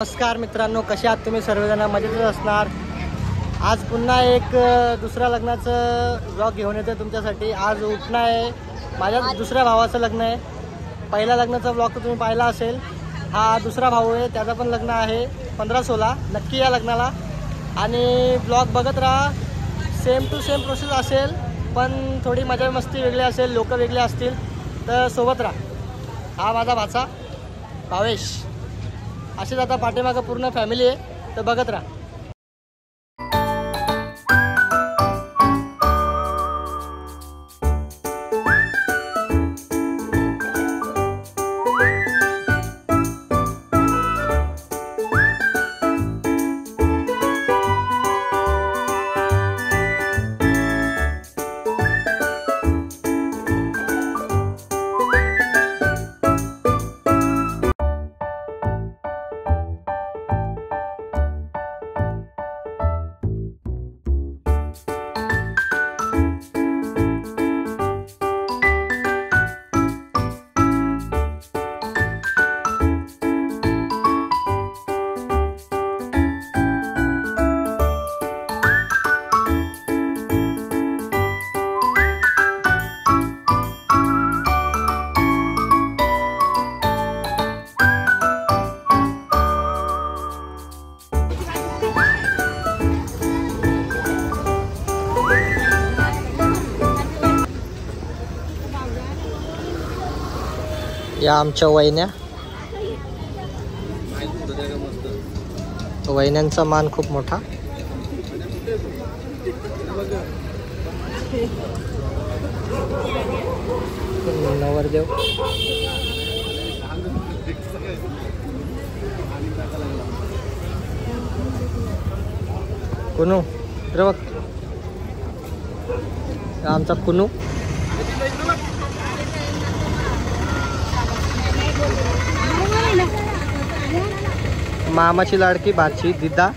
नमस्कार मित्रांनो, कसे आहात तुम्ही सर्वजण? मजेतच असणार. आज पुन्हा एक दुसऱ्या लग्नाचं ब्लॉग घेऊन येतो तुमच्यासाठी. आज उठणं आहे, माझ्या दुसऱ्या भावाचं लग्न आहे. पहिल्या लग्नाचा ब्लॉग तर तुम्ही पाहिला असेल. हा दुसरा भाऊ आहे, त्याचं पण लग्न आहे 15-16. नक्की या लग्नाला आणि ब्लॉग बघत राहा. सेम टू सेम प्रोसेस असेल, पण थोडी मजा मस्ती वेगळी असेल, लोक वेगळे असतील, तर सोबत राहा. हा माझा भाचा भावेश. असेच आता पाठीमागं पूर्ण फॅमिली आहे, तर बघत राहा. या आमच्या वहिन्यांचा मान खूप मोठा. नवरदेव कुनू बघ, आमचा कुनू. मामाची लाडकी भाची दिदा.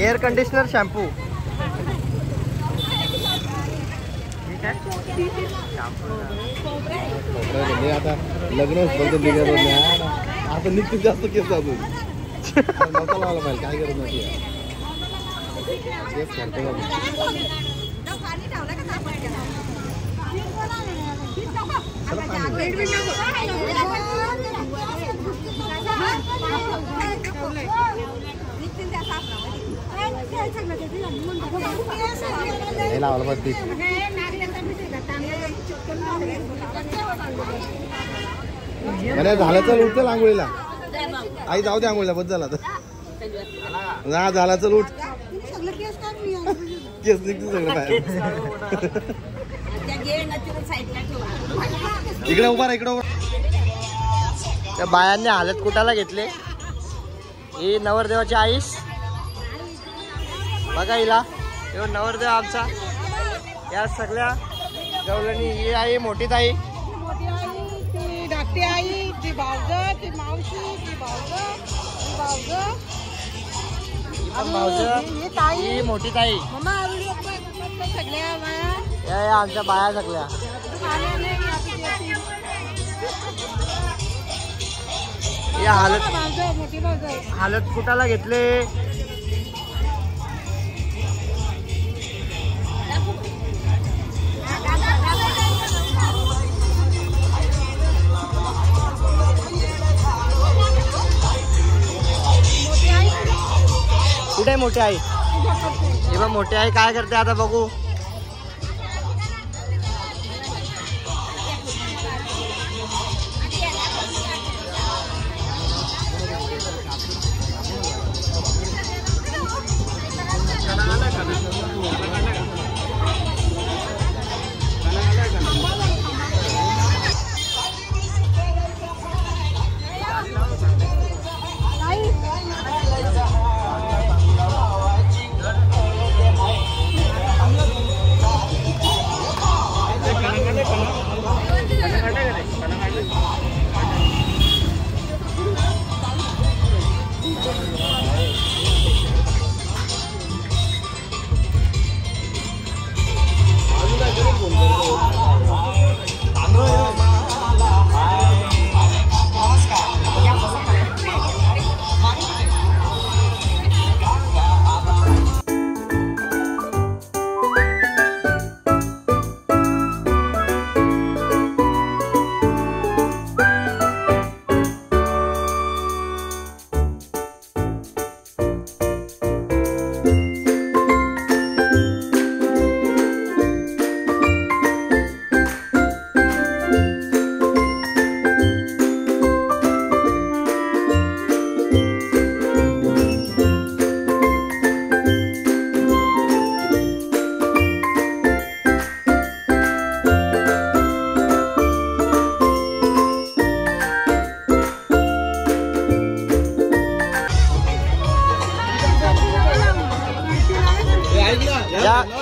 Air conditioner shampoo. ठीक आहे. आता लग्न आता निघते जास्त केस अजून मसाला आला पाहिजे. काय करत नाही लावलं पाहिजे. झालं चल, उठतं आंघोळीला. आई जाऊ दे आंघोळीला, बस झाला तर झाला चल उठ. केस निघते सगळं बाहेर. इकडे उभा राहा, इकडे उभा. त्या बायांनी हालत कुटाला घेतले. ही नवरदेवाची आईस बघा, हिला नवरदेव आमचा. या सगळ्या गवळणी. ही आई मोठी ताई, मोठी आई, ती भावज, ती मावशी, ती भावज, ही ताई, ही मोठी ताई. मम्मा व्हिडिओ सगळ्या बाया या आमच्या बाया सगळ्या. या हालत कुठाला घेतले. कुठे मोठी आई? हे बघ मोठी आई काय करते आता बघू.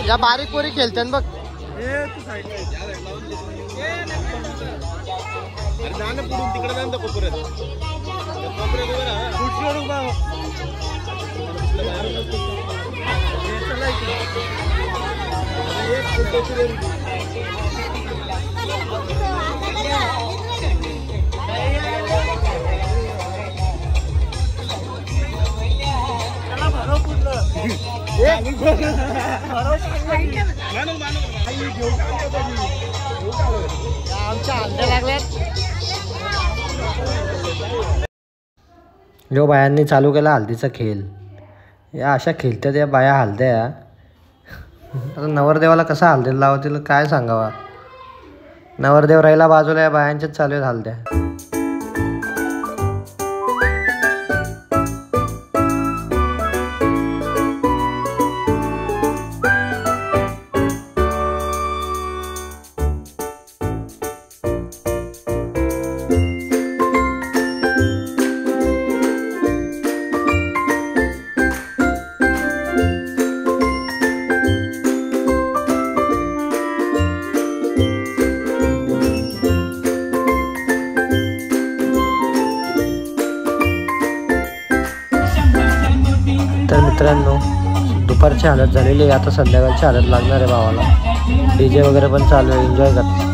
या बारीक पोरी खेळते बघ. आमच्या अंड्या लागल्यात. जो बायांनी चालू केला हल्दीचा खेळ, या अशा खेळतात या बाया हलद्या. आता नवरदेवाला कसा हलदीला लावतील काय सांगावा. नवरदेव राहिला बाजूला, या बायांच्याच चालू आहेत हलद्या. तर मित्रांनो दुपारची हालत झालेली आहे, आता संध्याकाळची हालत लागणार आहे भावाला. डीजे वगैरे पण चालू आहे, एन्जॉय कर.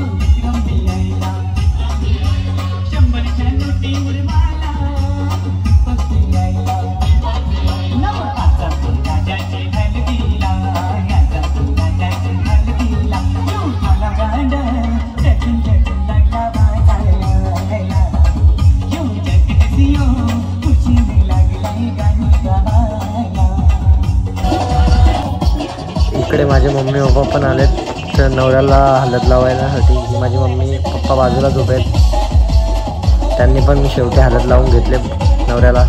इकडे माझे मम्मी पप्पा पण आलेत तर नवऱ्याला हलत लावायसाठी. माझी मम्मी पप्पा बाजूला झोप आहेत, त्यांनी पण शेवटी हलत लावून घेतले नवऱ्याला.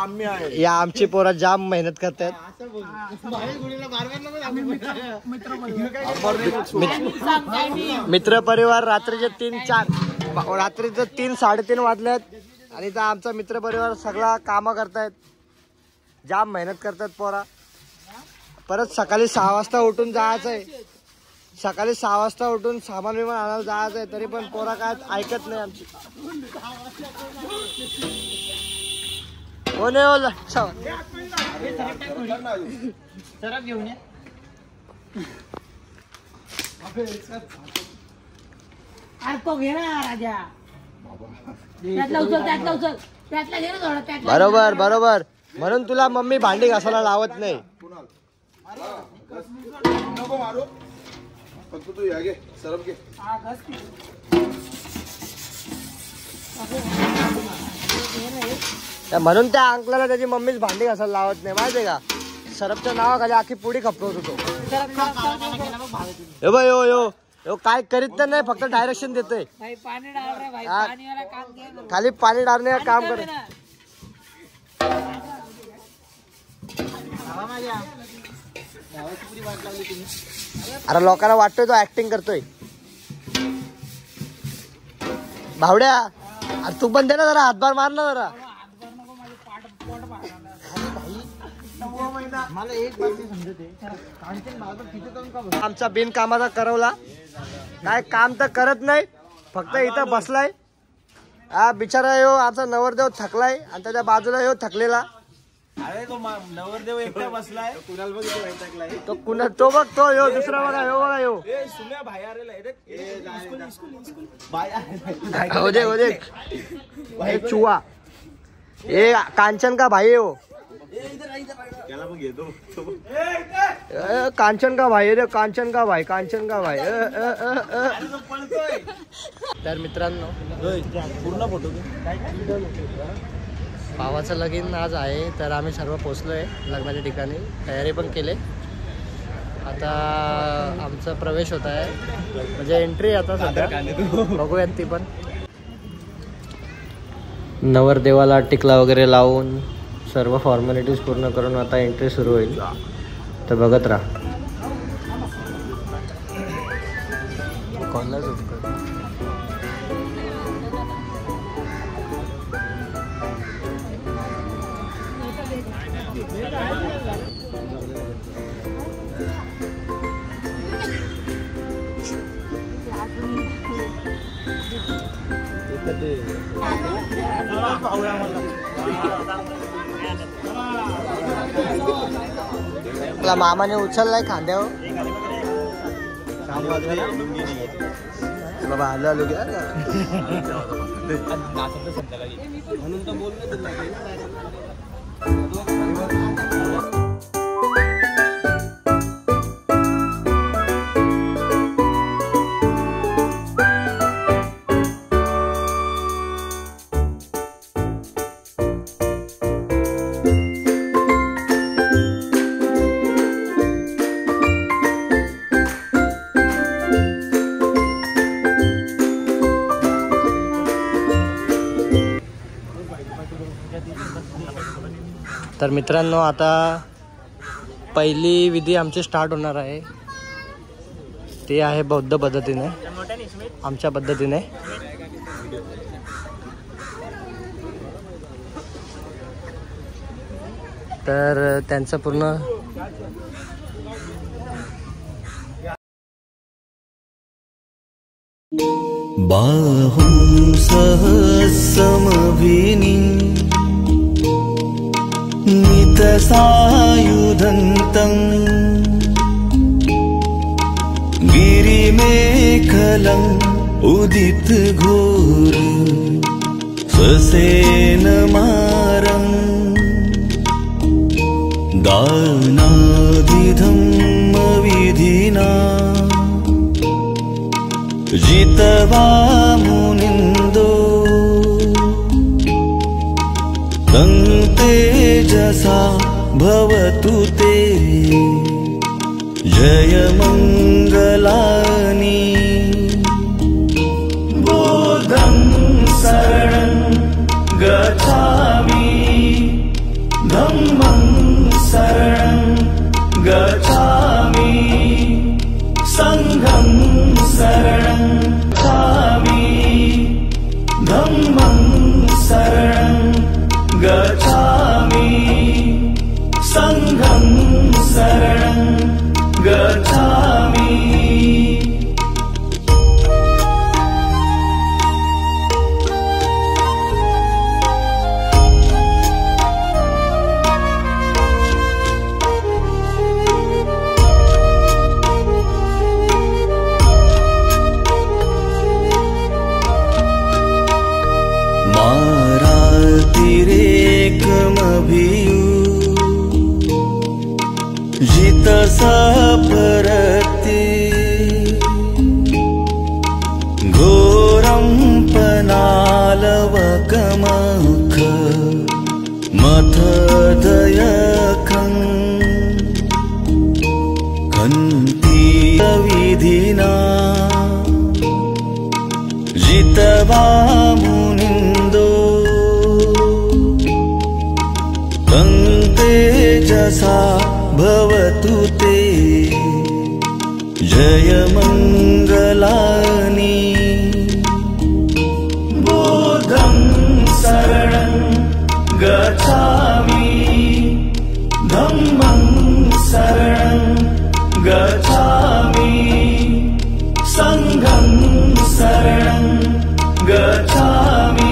आम्ही आहे. या आमची पोरं जाम मेहनत करतात. मित्र परिवार रात्रीचे 3-3:30 वाजलेत आणि इथं आमचा मित्र परिवार सगळा कामं करतायत. जाम मेहनत करतात पोरा. परत सकाळी 6 वाजता उठून जायचंय. सकाळी 6 वाजता उठून सामान विमान आणायला जायचंय, तरी पण पोरा काय ऐकत नाही आमची. कोण आहे सरप घेऊन ये. तो घे ना राजा. त्यातला उचल, त्यातला उचल, त्यातला घे ना थोडा, त्यातला. बरोबर बरोबर. म्हणून तुला मम्मी भांडी घासायला लावत नाही. नको मारू, फक्त तू या घे, सरप घे. म्हणून त्या अंकलाला त्याची मम्मीच भांडी घासायला लावत नाही, माहितीये का. सरपच्या नावाखाली आखी पुडी खपवत होतो. यो बाय यो यो यो काय करीत तर नाही, फक्त डायरेक्शन देतोय. पाणी डाल रे भाई, पाणी वाला काम घे. खाली पाणी डालणे का काम कर. अरे लोकांना वाटतोय तो ऍक्टिंग करतोय. भावड्या अरे तू पण दे ना जरा, हातभार मार ना जरा. मला एक बात समजते, आमचा बिनकामाचा करवला काय काम तर करत नाही, फक्त इथं बसलाय. हा बिचारा यो आमचा नवरदेव थकलाय आणि त्याच्या बाजूला यो थकलेला. अरे तो नवरदेव एकटा बसलाय. कुणाला बघ तो कुणा तो बघ तो यो दुसरा बघा यो बघा यो. ए सुम्या भाई आ रे हो दे चुआ ए कांचन का भाई हो. त्याला मग घेतो. कांचन का भाई रे, कांचन का भाई, कांचन का भाई. तर मित्रांनो पूर्ण फोटो भावाचं लगीन आज आहे, तर आम्ही सर्व पोचलोय लग्नाच्या ठिकाणी. तयारी पण केले. आता आमचा प्रवेश होत आहे, म्हणजे एंट्री आता सध्या बघूयात ती पण. नवरदेवाला टिकला वगैरे लावून सर्व फॉर्मॅलिटीज पूर्ण करून आता एंट्री सुरू होईल. तर बघत राहा. आपला मामाने उचललाय खांद्यावर. बाबा आलो आलो घ्या म्हणून तर बोललो. तर मित्रांनो आता पहिली विधी आमची स्टार्ट होणार आहे. ते आहे बौद्ध पद्धतीने, आमच्या पद्धतीने. तर त्यांचं पूर्ण बाहुं सहस्रमभिनी नितसायुधन्तं गिरिमेखलम् उदितघोर ससेनमारम् दानादिधम्मविधिना जितवा मुनिन्दो तं तेजसा भवतु ते जयमङ्गलानि बोधं शरणं गच्छामि व्यतिरेकमभियू जितसा परते घोरं पनालवकमख मथदयखं कन्तीविधिना जितवा मुनिन्दो तं तेजसा भवतु ते जयमङ्गलानि बोधं शरणं गच्छामि धम्मं शरणं गच्छामि संघं शरणं गच्छामि।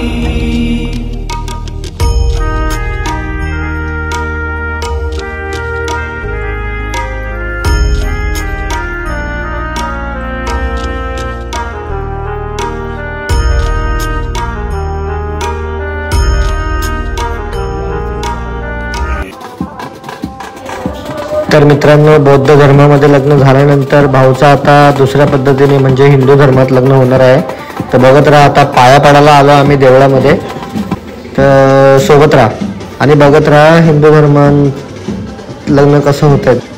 तर मित्रांनो, बौद्ध धर्मामध्ये लग्न झाल्यानंतर भाऊचा आता दुसऱ्या पद्धतीने म्हणजे हिंदू धर्मात लग्न होणार आहे. तर बघत राहा. आता पाया पडायला आलो आम्ही देवळामध्ये, तर सोबत राहा आणि बघत राहा हिंदू धर्मात लग्न कसं होत आहे.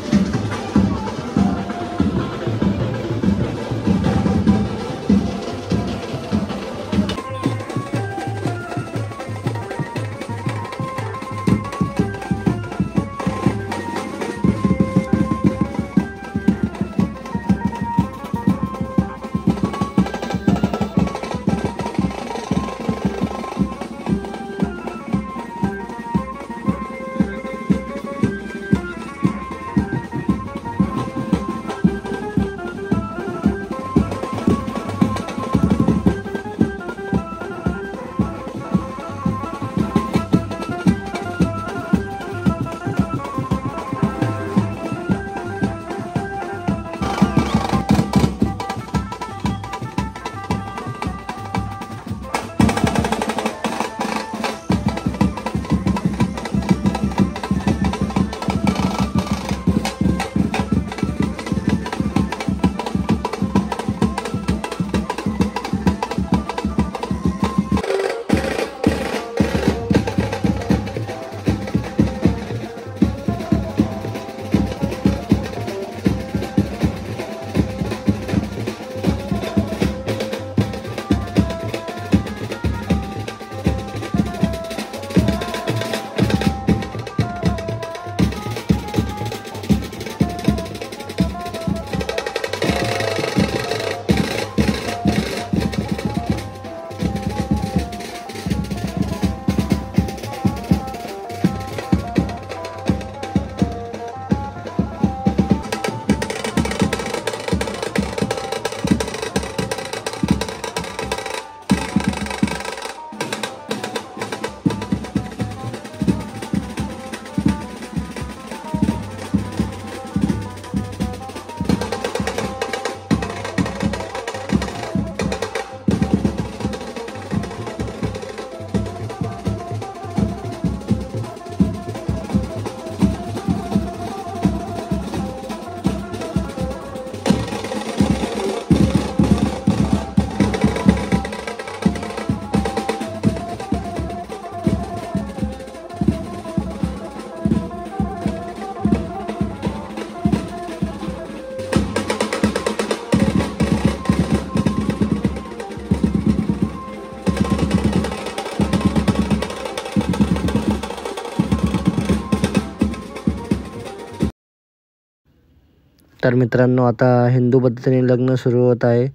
तर मित्रांनो, आता हिंदू पद्धतीने लग्न सुरू होत आहे.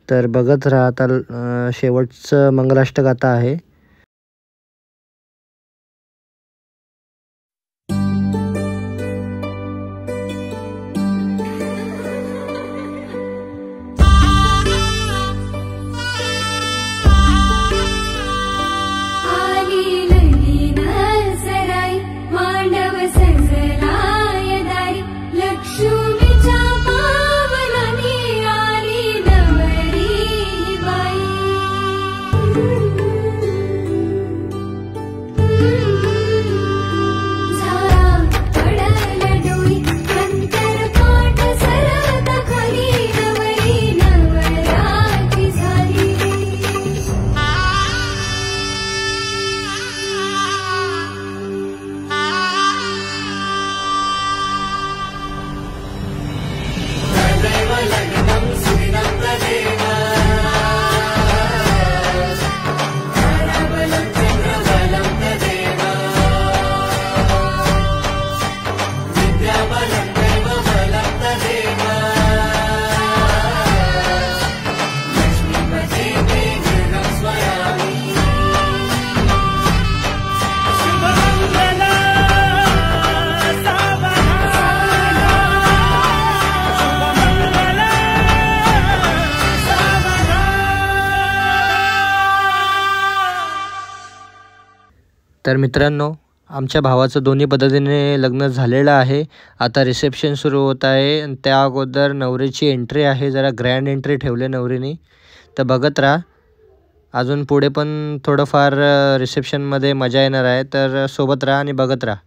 तर बघत राहा. आता शेवटचं मंगलाष्टक आता आहे. तर मित्रांनो, आमच्या भावाचं दोन्ही पद्धतीने लग्न झालेलं आहे. आता रिसेप्शन सुरू होत आहे आणि त्या अगोदर नवरीची एंट्री आहे. जरा ग्रँड एंट्री ठेवले नवरीने, तर बघत राहा. अजून पुढे पण थोडंफार रिसेप्शनमध्ये मजा येणार आहे, तर सोबत राहा आणि बघत राहा.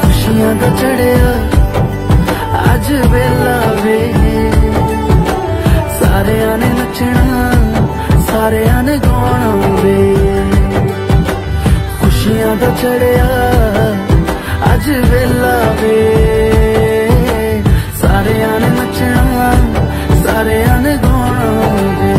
खुशियां दा चढ़िया अज वेला वे, सारे ने नचना सारे ने गाना वे। खुशियां दा चढ़िया अज वेला वे, सारे ने नचना सारे ने गाना वे।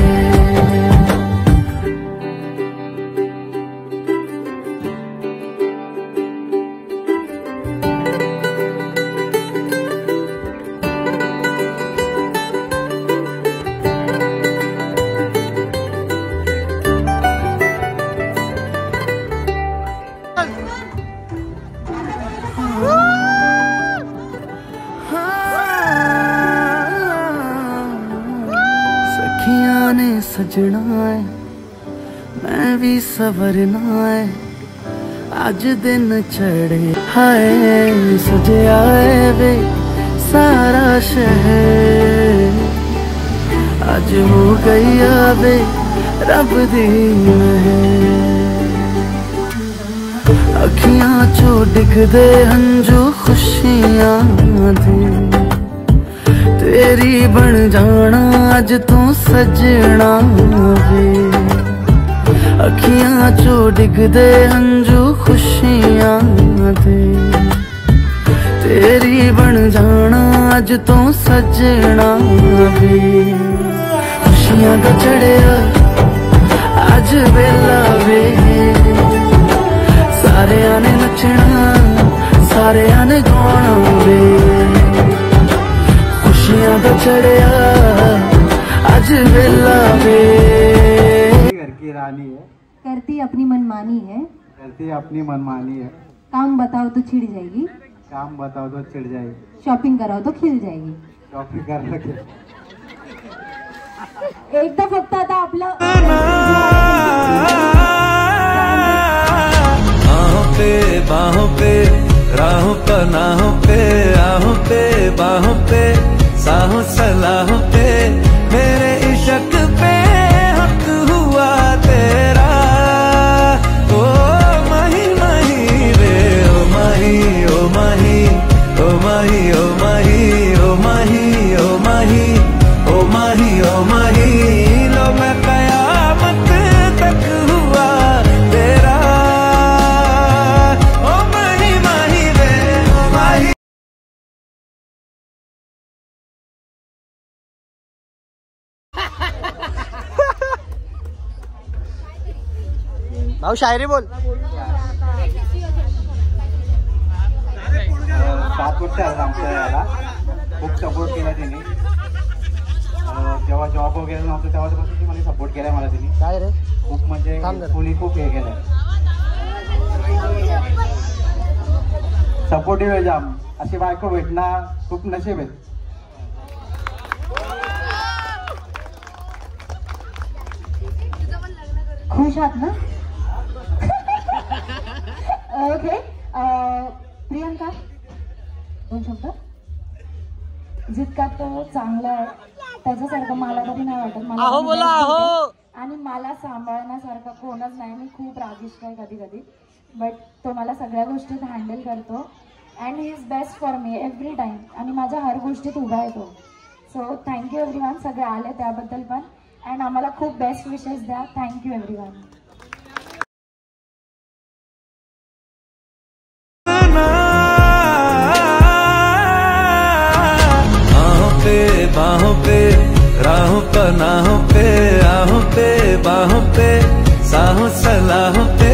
सखियां ने सजना है मैं भी सवरना है, अज दिन चढ़े हाय सजया है वे सारा शहर। अज हो गई वे रब दी मेहर, अखियां चो डिगदे हंजू खुशियां दे, तेरी बन जाना अज तू सजना वे। अखियां चो डिगदे हंजू खुशियां दे, तेरी बन जाना अज तू सजना वे। खुशियां दा चढ़िया अज वेला वे, सारे ने नचना सारे ने गाना वे। खुशियां दा चढ़िया अज वेला वे। घर की रानी है, करती अपनी मनमानी है, करती अपनी मनमानी है। काम बताओ तो छिड़ जाएगी, काम बताओ तो चिढ़ जाएगी, शॉपिंग कराओ तो खिल जाएगी। शॉपिंग कर रखे। एकदा फक्त आता आपलं बाहों पे राहों पनाहों पे आहों पे बाहों पे साहों सलाहों पे मेरे इश्क पे हक हुआ तेरा। ओ माही माही रे ओ माही ओ माही ओ माही ओ माही ओ माही ओ माही ओ माही ओ माही लो मैं कयामत तक हुआ तेरा। ओ माही माही रे ओ माही। भाऊ शायरी बोल. 7 वर्ष आहेत आमच्या याला, खूप सपोर्ट केला त्यांनी. जेव्हा जॉब वगैरे नव्हतं तेव्हापासून ती मला सपोर्ट केलाय मला त्यांनी. काय रे खूप म्हणजे कोणी खूप हे केलंय, सपोर्टिव्ह आहे जाम. अशी बायको भेटणं खूप नशीब आहे. खुश आहात ना? ओके. प्रियंका, 2 शब्द. जितका तो चांगला आहे त्याच्यासारखं मला कधी नाही वाटत. मला आहो बोला आहो. आणि मला सांभाळण्यासारखं कोणच नाही. मी खूप रागिष्ट आहे कधी कधी, बट तो मला सगळ्या गोष्टीत हँडल करतो and he is best for me every time. आणि माझ्या हर गोष्टीत उभा येतो. सो थँक्यू एव्हरीवन, सगळे आले त्याबद्दल पण. अँड आम्हाला खूप बेस्ट विशेस द्या. Thank you everyone. बाहों पे राहों पनाहों पे आहों पे बाहों पे साहों सलाहों पे